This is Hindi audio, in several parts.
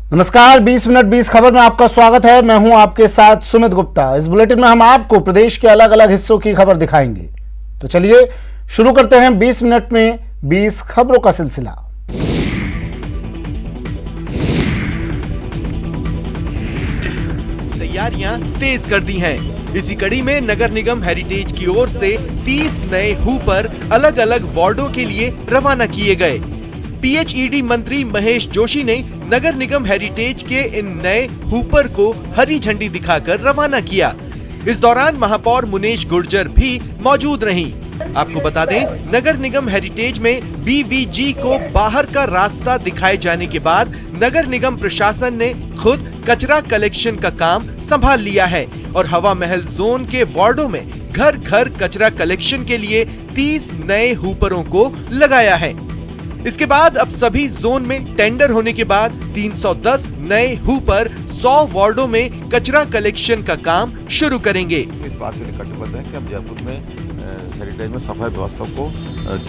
नमस्कार, 20 मिनट 20 खबर में आपका स्वागत है। मैं हूं आपके साथ सुमित गुप्ता। इस बुलेटिन में हम आपको प्रदेश के अलग अलग हिस्सों की खबर दिखाएंगे। तो चलिए शुरू करते हैं 20 मिनट में 20 खबरों का सिलसिला। तैयारियां तेज कर दी हैं। इसी कड़ी में नगर निगम हेरिटेज की ओर से 30 नए हूपर अलग अलग वार्डों के लिए रवाना किए गए। पीएचईडी मंत्री महेश जोशी ने नगर निगम हेरिटेज के इन नए हूपर को हरी झंडी दिखाकर रवाना किया। इस दौरान महापौर मुनेश गुर्जर भी मौजूद रहीं। आपको बता दें, नगर निगम हेरिटेज में बीवीजी को बाहर का रास्ता दिखाए जाने के बाद नगर निगम प्रशासन ने खुद कचरा कलेक्शन का काम संभाल लिया है और हवा महल जोन के वार्डों में घर घर कचरा कलेक्शन के लिए 30 नए हूपरों को लगाया है। इसके बाद अब सभी जोन में टेंडर होने के बाद 310 नए हूपर 100 वार्डों में कचरा कलेक्शन का काम शुरू करेंगे। इस बात के लिए कटिबद्ध है कि हम जयपुर में हेरिटेज में सफाई व्यवस्था को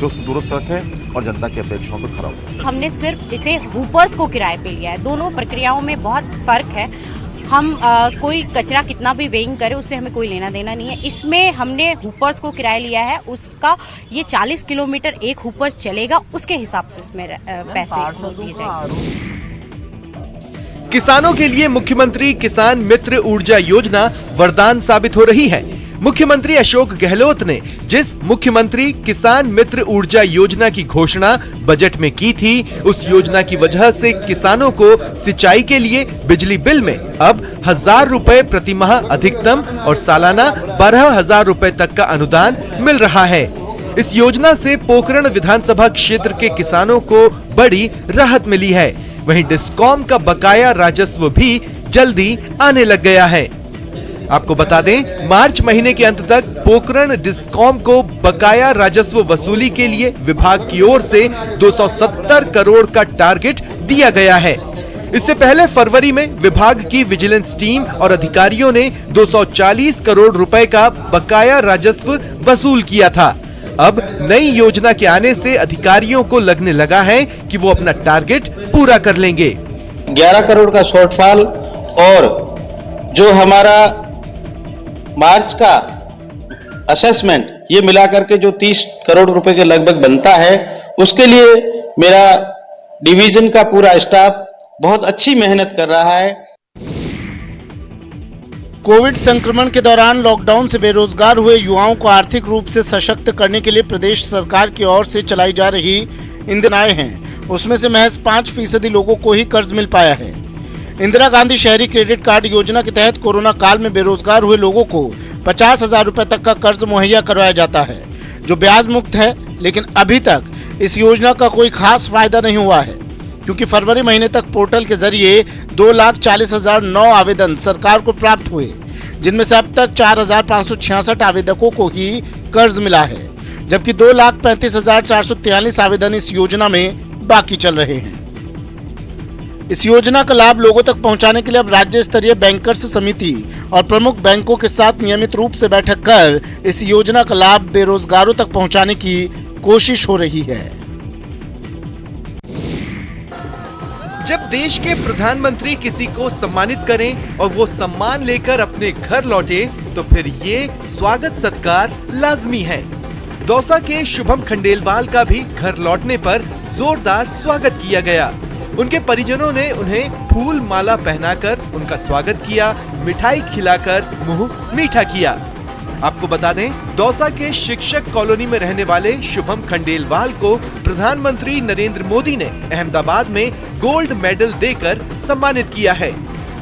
चुस्त दुरुस्त रखें और जनता की अपेक्षाओं पर खरा उतरें। हमने सिर्फ इसे हूपर्स को किराए पे लिया है। दोनों प्रक्रियाओं में बहुत फर्क है। हम कोई कचरा कितना भी वेइंग करे उससे हमें कोई लेना देना नहीं है। इसमें हमने हूपर्स को किराया लिया है, उसका ये 40 किलोमीटर एक हूपर चलेगा, उसके हिसाब से इसमें पैसे दिए जाएंगे। किसानों के लिए मुख्यमंत्री किसान मित्र ऊर्जा योजना वरदान साबित हो रही है। मुख्यमंत्री अशोक गहलोत ने जिस मुख्यमंत्री किसान मित्र ऊर्जा योजना की घोषणा बजट में की थी, उस योजना की वजह से किसानों को सिंचाई के लिए बिजली बिल में अब 1000 रुपए प्रति माह अधिकतम और सालाना 12,000 रुपए तक का अनुदान मिल रहा है। इस योजना से पोखरण विधानसभा क्षेत्र के किसानों को बड़ी राहत मिली है। वहीं डिस्कॉम का बकाया राजस्व भी जल्दी आने लग गया है। आपको बता दें, मार्च महीने के अंत तक पोखरण डिस्कॉम को बकाया राजस्व वसूली के लिए विभाग की ओर से 270 करोड़ का टारगेट दिया गया है। इससे पहले फरवरी में विभाग की विजिलेंस टीम और अधिकारियों ने 240 करोड़ रुपए का बकाया राजस्व वसूल किया था। अब नई योजना के आने से अधिकारियों को लगने लगा है कि वो अपना टारगेट पूरा कर लेंगे। 11 करोड़ का शॉर्टफॉल और जो हमारा मार्च का असेसमेंट, ये मिलाकर के जो 30 करोड़ रुपए के लगभग बनता है, उसके लिए मेरा डिवीजन का पूरा स्टाफ बहुत अच्छी मेहनत कर रहा है। कोविड संक्रमण के दौरान लॉकडाउन से बेरोजगार हुए युवाओं को आर्थिक रूप से सशक्त करने के लिए प्रदेश सरकार की ओर से चलाई जा रही इंदिरा आय हैं, उसमें से महज 5% लोगों को ही कर्ज मिल पाया है। इंदिरा गांधी शहरी क्रेडिट कार्ड योजना के तहत कोरोना काल में बेरोजगार हुए लोगों को 50,000 रुपए तक का कर्ज मुहैया करवाया जाता है, जो ब्याज मुक्त है। लेकिन अभी तक इस योजना का कोई खास फायदा नहीं हुआ है, क्योंकि फरवरी महीने तक पोर्टल के जरिए 2,40,009 आवेदन सरकार को प्राप्त हुए, जिनमें से अब तक 4,566 आवेदकों को ही कर्ज मिला है, जबकि 2,35,443 आवेदन इस योजना में बाकी चल रहे हैं। इस योजना का लाभ लोगों तक पहुंचाने के लिए अब राज्य स्तरीय बैंकर्स समिति और प्रमुख बैंकों के साथ नियमित रूप से बैठक कर इस योजना का लाभ बेरोजगारों तक पहुंचाने की कोशिश हो रही है। जब देश के प्रधानमंत्री किसी को सम्मानित करें और वो सम्मान लेकर अपने घर लौटे, तो फिर ये स्वागत सत्कार लाजमी है। दौसा के शुभम खंडेलवाल का भी घर लौटने पर जोरदार स्वागत किया गया। उनके परिजनों ने उन्हें फूल माला पहनाकर उनका स्वागत किया, मिठाई खिलाकर मुंह मीठा किया। आपको बता दें, दौसा के शिक्षक कॉलोनी में रहने वाले शुभम खंडेलवाल को प्रधानमंत्री नरेंद्र मोदी ने अहमदाबाद में गोल्ड मेडल देकर सम्मानित किया है।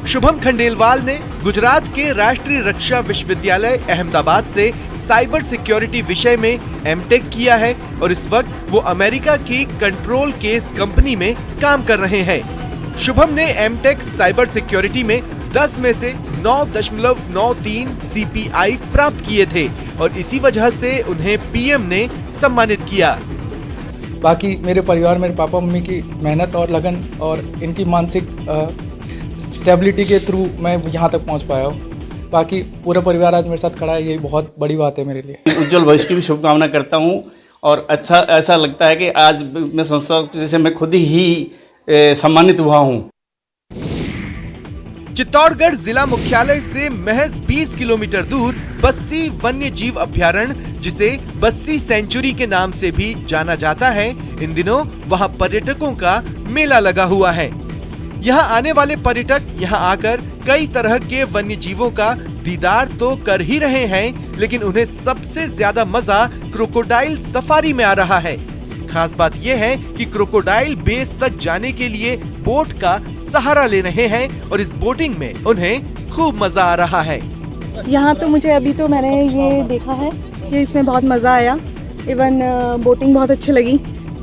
शुभम खंडेलवाल ने गुजरात के राष्ट्रीय रक्षा विश्वविद्यालय अहमदाबाद से साइबर सिक्योरिटी विषय में एमटेक किया है और इस वक्त वो अमेरिका की कंट्रोल केस कंपनी में काम कर रहे हैं। शुभम ने एमटेक साइबर सिक्योरिटी में 10 में से 9.93 CPI प्राप्त किए थे और इसी वजह से उन्हें पीएम ने सम्मानित किया। बाकी मेरे परिवार, मेरे पापा मम्मी की मेहनत और लगन और इनकी मानसिक स्टेबिलिटी के थ्रू मैं यहाँ तक पहुँच पाया हूँ। बाकी पूरा परिवार आज मेरे साथ खड़ा है, यही बहुत बड़ी बात है मेरे लिए। उज्जवल भविष्य की भी शुभकामना करता हूँ और अच्छा ऐसा लगता है कि आज मैं समझता हूँ जैसे मैं खुद ही सम्मानित हुआ हूँ। चित्तौड़गढ़ जिला मुख्यालय से महज 20 किलोमीटर दूर बस्सी वन्य जीव अभयारण्य, जिसे बस्सी सेंचुरी के नाम से भी जाना जाता है, इन दिनों वहां पर्यटकों का मेला लगा हुआ है। यहाँ आने वाले पर्यटक यहाँ आकर कई तरह के वन्य जीवों का दीदार तो कर ही रहे हैं, लेकिन उन्हें सबसे ज्यादा मजा क्रोकोडाइल सफारी में आ रहा है। खास बात यह है कि क्रोकोडाइल बेस तक जाने के लिए बोट का सहारा ले रहे हैं और इस बोटिंग में उन्हें खूब मजा आ रहा है। यहाँ तो मुझे अभी तो मैंने ये देखा है कि इसमें बहुत मज़ा आया। इवन बोटिंग बहुत अच्छी लगी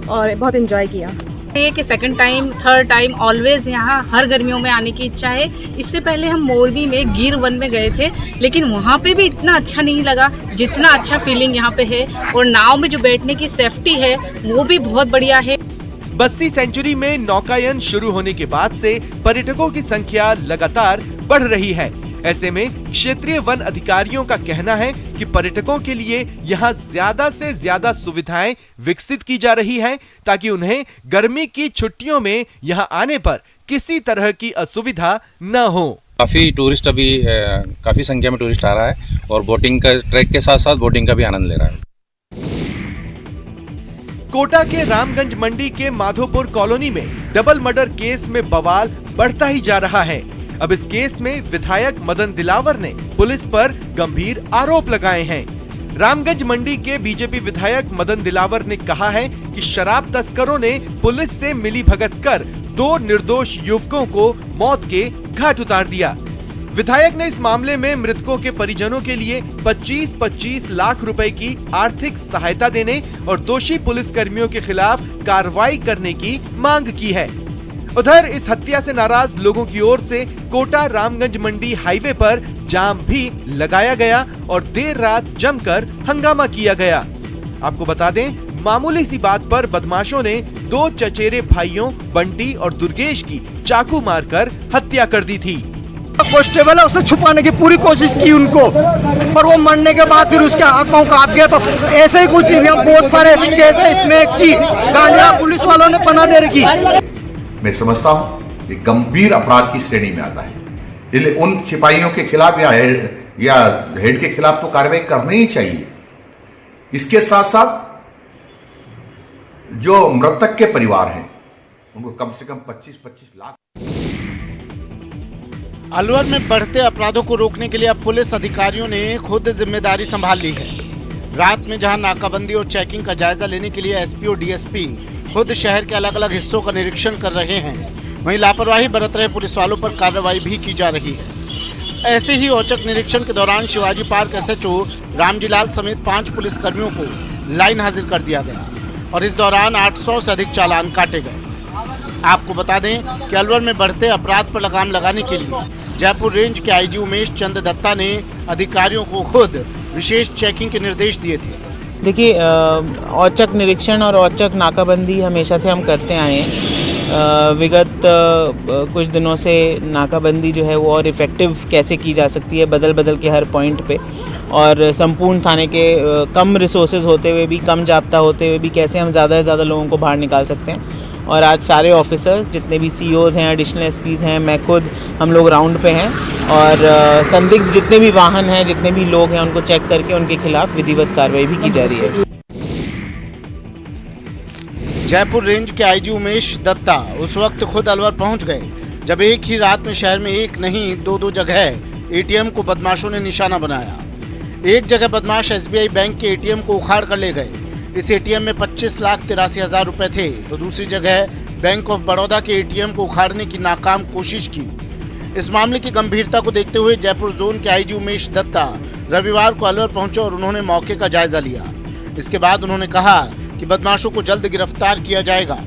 और बहुत एंजॉय किया। ये कि second time third time always यहाँ हर गर्मियों में आने की इच्छा है। इससे पहले हम मोरबी में गिर वन में गए थे, लेकिन वहाँ पे भी इतना अच्छा नहीं लगा जितना अच्छा फीलिंग यहाँ पे है। और नाव में जो बैठने की सेफ्टी है वो भी बहुत बढ़िया है। बस्सी सेंचुरी में नौकायन शुरू होने के बाद से पर्यटकों की संख्या लगातार बढ़ रही है। ऐसे में क्षेत्रीय वन अधिकारियों का कहना है कि पर्यटकों के लिए यहाँ ज्यादा से ज्यादा सुविधाएं विकसित की जा रही हैं, ताकि उन्हें गर्मी की छुट्टियों में यहाँ आने पर किसी तरह की असुविधा न हो। काफी टूरिस्ट अभी काफी संख्या में टूरिस्ट आ रहा है और बोटिंग का ट्रैक के साथ साथ बोटिंग का भी आनंद ले रहा है। कोटा के रामगंज मंडी के माधोपुर कॉलोनी में डबल मर्डर केस में बवाल बढ़ता ही जा रहा है। अब इस केस में विधायक मदन दिलावर ने पुलिस पर गंभीर आरोप लगाए हैं। रामगंज मंडी के बीजेपी विधायक मदन दिलावर ने कहा है कि शराब तस्करों ने पुलिस से मिलीभगत कर 2 निर्दोष युवकों को मौत के घाट उतार दिया। विधायक ने इस मामले में मृतकों के परिजनों के लिए 25-25 लाख रुपए की आर्थिक सहायता देने और दोषी पुलिसकर्मियों के खिलाफ कार्रवाई करने की मांग की है। उधर इस हत्या से नाराज लोगों की ओर से कोटा रामगंज मंडी हाईवे पर जाम भी लगाया गया और देर रात जमकर हंगामा किया गया। आपको बता दें, मामूली सी बात पर बदमाशों ने 2 चचेरे भाइयों बंटी और दुर्गेश की चाकू मारकर हत्या कर दी थी। कांस्टेबल है, उसने छुपाने की पूरी कोशिश की उनको, पर वो मरने के बाद फिर उसके हाथ पांव काट गया। तो ऐसे ही कुछ बहुत सारे केस है इसमें। एक चीज गांजा पुलिस वालों ने पना दे रखी। मैं समझता हूँ ये गंभीर अपराध की श्रेणी में आता है, इसलिए उन सिपाहियों के खिलाफ या हेड के खिलाफ तो कार्रवाई करनी ही चाहिए। इसके साथ साथ जो मृतक के परिवार हैं उनको कम से कम 25-25 लाख। अलवर में बढ़ते अपराधों को रोकने के लिए अब पुलिस अधिकारियों ने खुद जिम्मेदारी संभाल ली है। रात में जहां नाकाबंदी और चेकिंग का जायजा लेने के लिए एसपी और डीएसपी खुद शहर के अलग अलग हिस्सों का निरीक्षण कर रहे हैं, वहीं लापरवाही बरत रहे पुलिस वालों पर कार्रवाई भी की जा रही है। ऐसे ही औचक निरीक्षण के दौरान शिवाजी पार्क एसएचओ रामजीलाल समेत 5 पुलिस कर्मियों को लाइन हाजिर कर दिया गया और इस दौरान 800 से अधिक चालान काटे गए। आपको बता दें कि अलवर में बढ़ते अपराध पर लगाम लगाने के लिए जयपुर रेंज के आईजी उमेश चंद दत्ता ने अधिकारियों को खुद विशेष चेकिंग के निर्देश दिए थे। देखिए, औचक निरीक्षण और औचक नाकाबंदी हमेशा से हम करते आए हैं। विगत कुछ दिनों से नाकाबंदी जो है वो और इफ़ेक्टिव कैसे की जा सकती है बदल के हर पॉइंट पे, और संपूर्ण थाने के कम रिसोर्सेज होते हुए भी, कम जाब्ता होते हुए भी कैसे हम ज़्यादा से ज़्यादा लोगों को बाहर निकाल सकते हैं। और आज सारे ऑफिसर्स जितने भी सीओज़ हैं, एडिशनल एसपीज़ हैं, मैं खुद, हम लोग राउंड पे हैं और संदिग्ध जितने भी वाहन हैं, जितने भी लोग हैं, उनको चेक करके उनके खिलाफ विधिवत कार्रवाई भी की जा रही है। जयपुर रेंज के आईजी उमेश दत्ता उस वक्त खुद अलवर पहुंच गए जब एक ही रात में शहर में एक नहीं 2 जगह एटीएम को बदमाशों ने निशाना बनाया। एक जगह बदमाश एसबीआई बैंक के एटीएम को उखाड़ कर ले गए। इस एटीएम में 25,83,000 रुपए थे, तो दूसरी जगह बैंक ऑफ बड़ौदा के एटीएम को उखाड़ने की नाकाम कोशिश की। इस मामले की गंभीरता को देखते हुए जयपुर जोन के आईजी उमेश दत्ता रविवार को अलवर पहुंचे और उन्होंने मौके का जायजा लिया। इसके बाद उन्होंने कहा कि बदमाशों को जल्द गिरफ्तार किया जाएगा,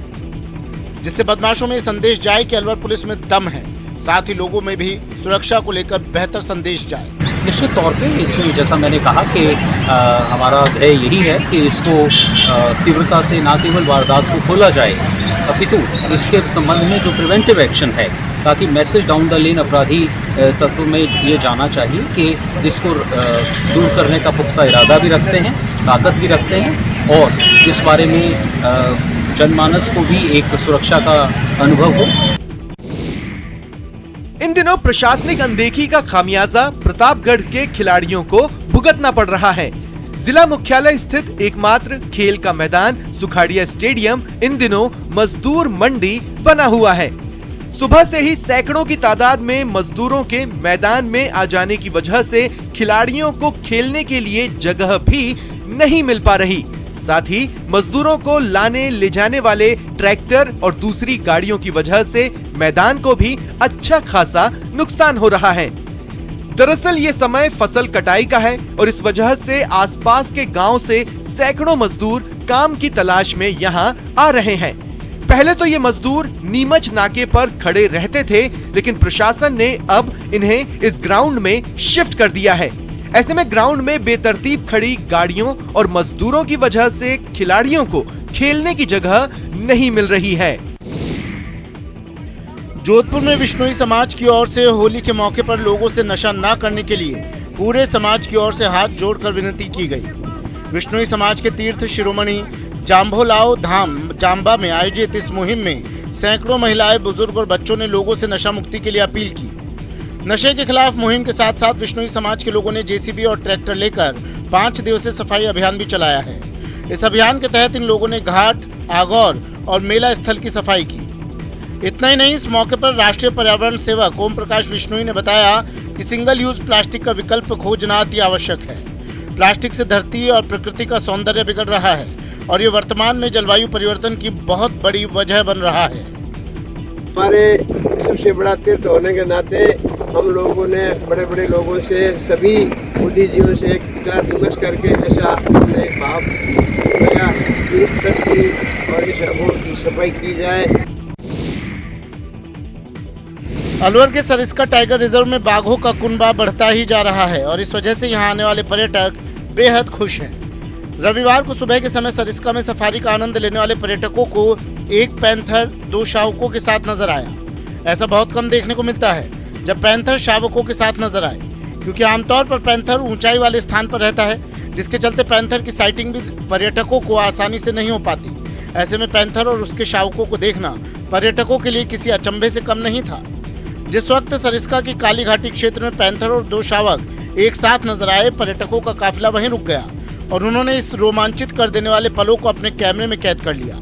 जिससे बदमाशों में संदेश जाए कि अलवर पुलिस में दम है, साथ ही लोगों में भी सुरक्षा को लेकर बेहतर संदेश जाए। निश्चित तौर पे इसमें जैसा मैंने कहा कि हमारा ध्येय यही है कि इसको तीव्रता से न केवल वारदात को खोला जाए, अपितु इसके संबंध में जो प्रिवेंटिव एक्शन है, ताकि मैसेज डाउन द लेन अपराधी तत्व में ये जाना चाहिए कि इसको दूर करने का पुख्ता इरादा भी रखते हैं, ताकत भी रखते हैं और इस बारे में जनमानस को भी एक सुरक्षा का अनुभव हो। इन दिनों प्रशासनिक अनदेखी का खामियाजा प्रतापगढ़ के खिलाड़ियों को भुगतना पड़ रहा है। जिला मुख्यालय स्थित एकमात्र खेल का मैदान सुखाड़िया स्टेडियम इन दिनों मजदूर मंडी बना हुआ है। सुबह से ही सैकड़ों की तादाद में मजदूरों के मैदान में आ जाने की वजह से खिलाड़ियों को खेलने के लिए जगह भी नहीं मिल पा रही। साथ ही मजदूरों को लाने ले जाने वाले ट्रैक्टर और दूसरी गाड़ियों की वजह से मैदान को भी अच्छा खासा नुकसान हो रहा है। दरअसल ये समय फसल कटाई का है और इस वजह से आसपास के गांव से सैकड़ों मजदूर काम की तलाश में यहां आ रहे हैं। पहले तो ये मजदूर नीमच नाके पर खड़े रहते थे, लेकिन प्रशासन ने अब इन्हें इस ग्राउंड में शिफ्ट कर दिया है। ऐसे में ग्राउंड में बेतरतीब खड़ी गाड़ियों और मजदूरों की वजह से खिलाड़ियों को खेलने की जगह नहीं मिल रही है। जोधपुर में विश्नोई समाज की ओर से होली के मौके पर लोगों से नशा न करने के लिए पूरे समाज की ओर से हाथ जोड़कर विनती की गई। विश्नोई समाज के तीर्थ शिरोमणि जाम्भोलाओ धाम जाम्बा में आयोजित इस मुहिम में सैकड़ों महिलाएं, बुजुर्ग और बच्चों ने लोगों से नशा मुक्ति के लिए अपील की। नशे के खिलाफ मुहिम के साथ साथ विश्नोई समाज के लोगों ने जेसीबी और ट्रैक्टर लेकर 5 दिवसीय सफाई अभियान भी चलाया है। इस अभियान के तहत इन लोगों ने घाट, आगौर और मेला स्थल की सफाई की। इतना ही नहीं, इस मौके पर राष्ट्रीय पर्यावरण सेवक ओम प्रकाश विश्नोई ने बताया कि सिंगल यूज प्लास्टिक का विकल्प खोजना अति आवश्यक है। प्लास्टिक से धरती और प्रकृति का सौंदर्य बिगड़ रहा है और ये वर्तमान में जलवायु परिवर्तन की बहुत बड़ी वजह बन रहा है। हमारे सबसे बड़ा तीर्थ होने के नाते हम लोगों ने बड़े बड़े लोगों से, सभी बुद्धिजीवियों से एक विचार विमर्श करके ऐसा हमने भाव किया कि इस धरती और इस अभूत की सफाई की जाए। अलवर के सरिस्का टाइगर रिजर्व में बाघों का कुनबा बढ़ता ही जा रहा है और इस वजह से यहाँ आने वाले पर्यटक बेहद खुश हैं। रविवार को सुबह के समय सरिस्का में सफारी का आनंद लेने वाले पर्यटकों को एक पैंथर 2 शावकों के साथ नजर आया। ऐसा बहुत कम देखने को मिलता है जब पैंथर शावकों के साथ नजर आए, क्योंकि आमतौर पर पैंथर ऊंचाई वाले स्थान पर रहता है, जिसके चलते पैंथर की साइटिंग भी पर्यटकों को आसानी से नहीं हो पाती। ऐसे में पैंथर और उसके शावकों को देखना पर्यटकों के लिए किसी अचंभे से कम नहीं था। जिस वक्त सरिस्का की काली घाटी क्षेत्र में पैंथर और 2 शावक एक साथ नजर आए, पर्यटकों का काफिला वहीं रुक गया और उन्होंने इस रोमांचित कर देने वाले पलों को अपने कैमरे में कैद कर लिया।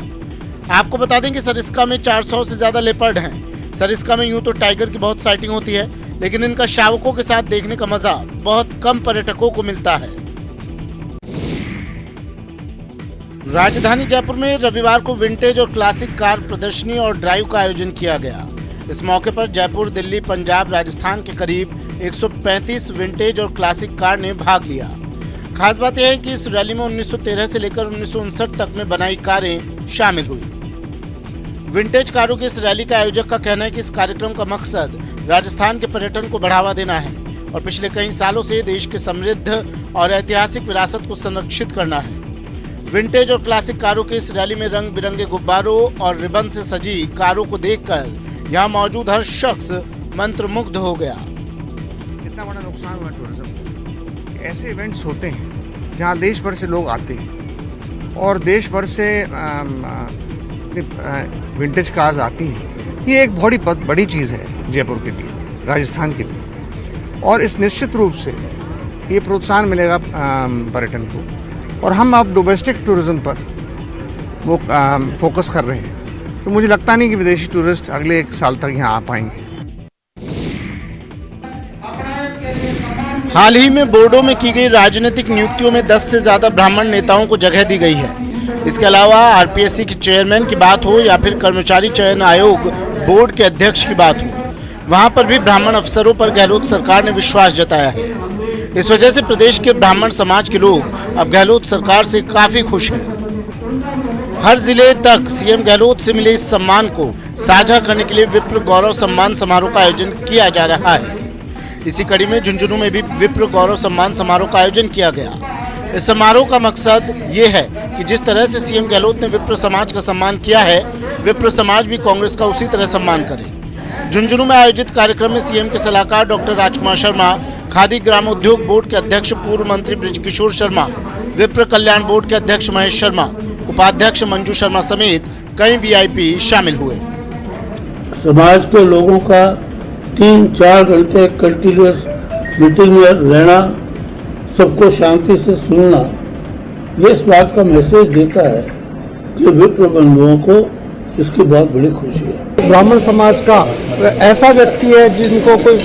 आपको बता दें कि सरिस्का में 400 से ज्यादा लेपर्ड हैं। सरिस्का में यूं तो टाइगर की बहुत साइटिंग होती है, लेकिन इनका शावकों के साथ देखने का मजा बहुत कम पर्यटकों को मिलता है। राजधानी जयपुर में रविवार को विंटेज और क्लासिक कार प्रदर्शनी और ड्राइव का आयोजन किया गया। इस मौके पर जयपुर, दिल्ली, पंजाब, राजस्थान के करीब 135 विंटेज और क्लासिक कार ने भाग लिया। खास बात यह है कि इस रैली में 1913 से लेकर 1959 तक में बनाई कारें शामिल हुई। विंटेज कारों की इस रैली के आयोजक का कहना है कि इस कार्यक्रम का मकसद राजस्थान के पर्यटन को बढ़ावा देना है और पिछले कई सालों से देश के समृद्ध और ऐतिहासिक विरासत को संरक्षित करना है। विंटेज और क्लासिक कारों की इस रैली में रंग बिरंगे गुब्बारों और रिबन से सजी कारों को देखकर यहाँ मौजूद हर शख्स मंत्रमुग्ध हो गया। कितना बड़ा नुकसान हुआ टूरिज्म। ऐसे इवेंट्स होते हैं जहाँ देश भर से लोग आते हैं और देश भर से विंटेज कार्स आती हैं। ये एक बहुत बड़ी चीज़ है जयपुर के लिए, राजस्थान के लिए, और इस निश्चित रूप से ये प्रोत्साहन मिलेगा पर्यटन को। और हम अब डोमेस्टिक टूरिज्म पर वो फोकस कर रहे हैं, तो मुझे लगता नहीं कि विदेशी टूरिस्ट अगले 1 साल तक यहाँ आ पाएंगे। हाल ही में बोर्डों में की गई राजनीतिक नियुक्तियों में 10 से ज्यादा ब्राह्मण नेताओं को जगह दी गई है। इसके अलावा आरपीएससी के चेयरमैन की बात हो या फिर कर्मचारी चयन आयोग बोर्ड के अध्यक्ष की बात हो, वहां पर भी ब्राह्मण अफसरों पर गहलोत सरकार ने विश्वास जताया है। इस वजह से प्रदेश के ब्राह्मण समाज के लोग अब गहलोत सरकार से काफी खुश हैं। हर जिले तक सीएम गहलोत से मिले इस सम्मान को साझा करने के लिए विप्र गौरव सम्मान समारोह का आयोजन किया जा रहा है। इसी कड़ी में झुंझुनू में भी विप्र गौरव सम्मान समारोह का आयोजन किया गया। इस समारोह का मकसद ये है कि जिस तरह से सीएम गहलोत ने विप्र समाज का सम्मान किया है, विप्र समाज भी कांग्रेस का उसी तरह सम्मान करे। झुंझुनू में आयोजित कार्यक्रम में सीएम के सलाहकार डॉक्टर राजकुमार शर्मा, खादी ग्रामोद्योग बोर्ड के अध्यक्ष पूर्व मंत्री बृजकिशोर शर्मा, विप्र कल्याण बोर्ड के अध्यक्ष महेश शर्मा, उपाध्यक्ष मंजू शर्मा समेत कई वीआईपी शामिल हुए। समाज के लोगों का 3-4 घंटे कंटिन्यूस मीटिंग में रहना, सबको शांति से सुनना, ये इस बात का मैसेज देता है कि विप्र बंधुओं को इसकी बहुत बड़ी खुशी है। ब्राह्मण समाज का ऐसा व्यक्ति है जिनको कोई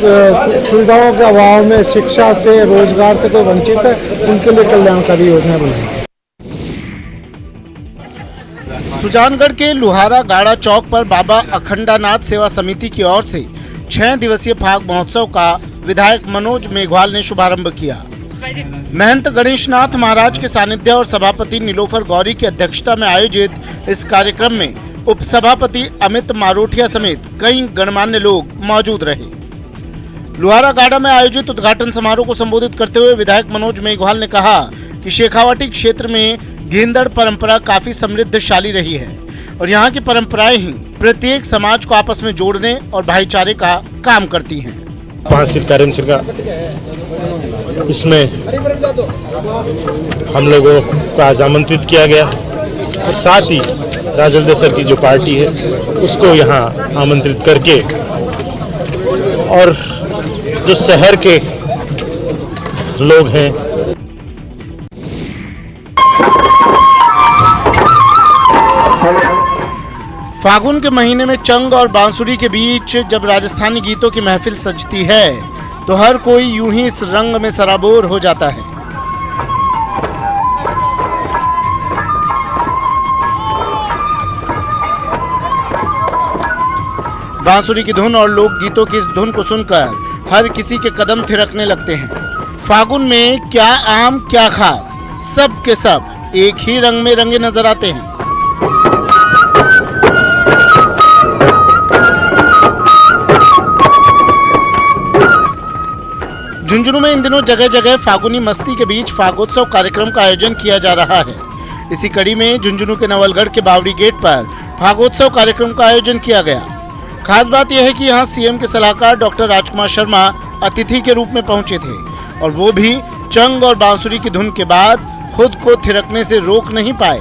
सुविधाओं के अभाव में शिक्षा से, रोजगार से कोई वंचित है, उनके लिए कल्याणकारी योजना बनाई। सुजानगढ़ के लुहारा गाड़ा चौक पर बाबा अखंडानाथ सेवा समिति की ओर से 6 दिवसीय फाग महोत्सव का विधायक मनोज मेघवाल ने शुभारंभ किया। महंत गणेशनाथ महाराज के सानिध्य और सभापति नीलोफर गौरी की अध्यक्षता में आयोजित इस कार्यक्रम में उपसभापति अमित मारोठिया समेत कई गणमान्य लोग मौजूद रहे। लुहारा गाड़ा में आयोजित उद्घाटन समारोह को संबोधित करते हुए विधायक मनोज मेघवाल ने कहा कि शेखावाटी क्षेत्र में गेंदड़ परंपरा काफी समृद्धशाली रही है और यहाँ की परंपराएं ही प्रत्येक समाज को आपस में जोड़ने और भाईचारे का काम करती हैं। 5 कार्यक्रम का इसमें हम लोगों को आज आमंत्रित किया गया और साथ ही राजल सर की जो पार्टी है उसको यहाँ आमंत्रित करके और जो शहर के लोग हैं फागुन के महीने में चंग और बांसुरी के बीच जब राजस्थानी गीतों की महफिल सजती है तो हर कोई यूं ही इस रंग में सराबोर हो जाता है। बांसुरी की धुन और लोकगीतों की इस धुन को सुनकर हर किसी के कदम थिरकने लगते हैं। फागुन में क्या आम क्या खास, सब के सब एक ही रंग में रंगे नजर आते हैं। झुंझुनू में इन दिनों जगह जगह फागुनी मस्ती के बीच फागोत्सव कार्यक्रम का आयोजन किया जा रहा है। इसी कड़ी में झुंझुनू के नवलगढ़ के बावड़ी गेट पर फागोत्सव कार्यक्रम का आयोजन किया गया। खास बात यह है कि यहाँ सीएम के सलाहकार डॉक्टर राजकुमार शर्मा अतिथि के रूप में पहुंचे थे और वो भी चंग और बांसुरी की धुन के बाद खुद को थिरकने से रोक नहीं पाए।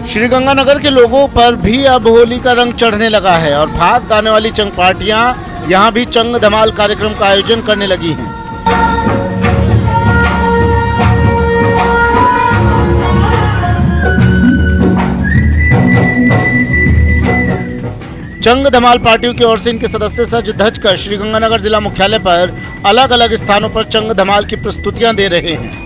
श्रीगंगानगर के लोगों पर भी अब होली का रंग चढ़ने लगा है और भाग गाने वाली चंग पार्टियां यहां भी चंग धमाल कार्यक्रम का आयोजन करने लगी हैं। चंग धमाल पार्टियों की ओर से इनके सदस्य सज धज कर श्रीगंगानगर जिला मुख्यालय पर अलग अलग स्थानों पर चंग धमाल की प्रस्तुतियां दे रहे हैं।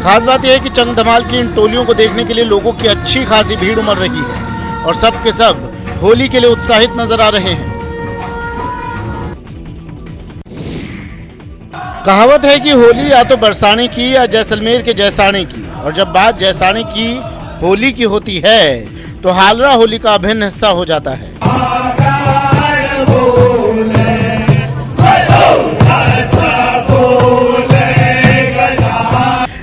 खास बात यह है कि चंग धमाल की इन टोलियों को देखने के लिए लोगों की अच्छी खासी भीड़ उमड़ रही है और सब के सब होली के लिए उत्साहित नजर आ रहे हैं। कहावत है कि होली या तो बरसाने की या जैसलमेर के जैसाने की, और जब बात जैसाने की होली की होती है तो हालरा होली का अभिन्न हिस्सा हो जाता है।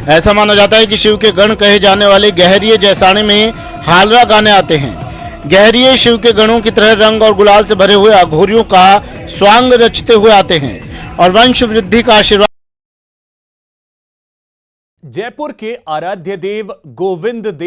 ऐसा माना जाता है कि शिव के गण कहे जाने वाले गहरिये जैसाने में हालरा गाने आते हैं। गहरिये शिव के गणों की तरह रंग और गुलाल से भरे हुए अघोरियों का स्वांग रचते हुए आते हैं और वंश वृद्धि का आशीर्वाद। जयपुर के आराध्य देव गोविंद देव